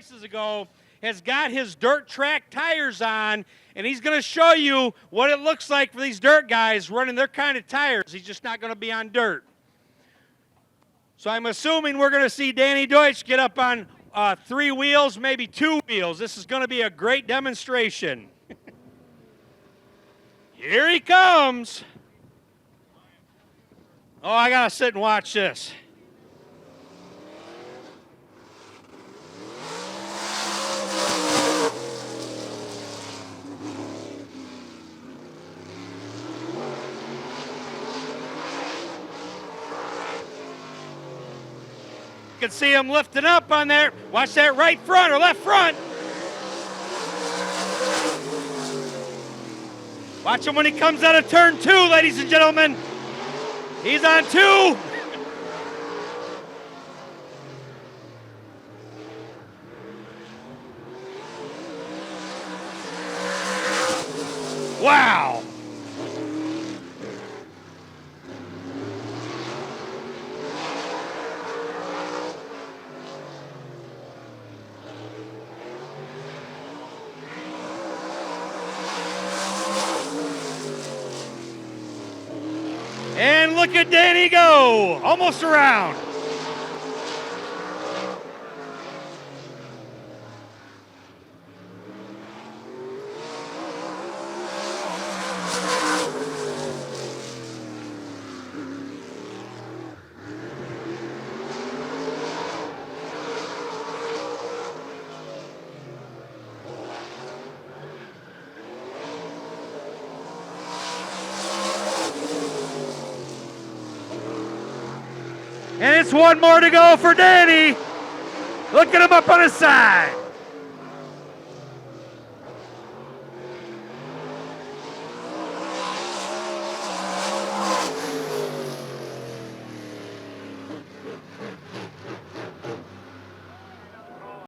races ago, has got his dirt track tires on, and he's going to show you what it looks like for these dirt guys running their kind of tires. He's just not going to be on dirt. So I'm assuming we're going to see Danny Deutsch get up on 3 wheels, maybe 2 wheels. This is going to be a great demonstration. Here he comes. Oh, I got to sit and watch this. You can see him lifting up on there. Watch that right front or left front. Watch him when he comes out of turn 2, ladies and gentlemen. He's on 2. Wow. And look at Danny go, almost around. And it's 1 more to go for Danny. Look at him up on his side.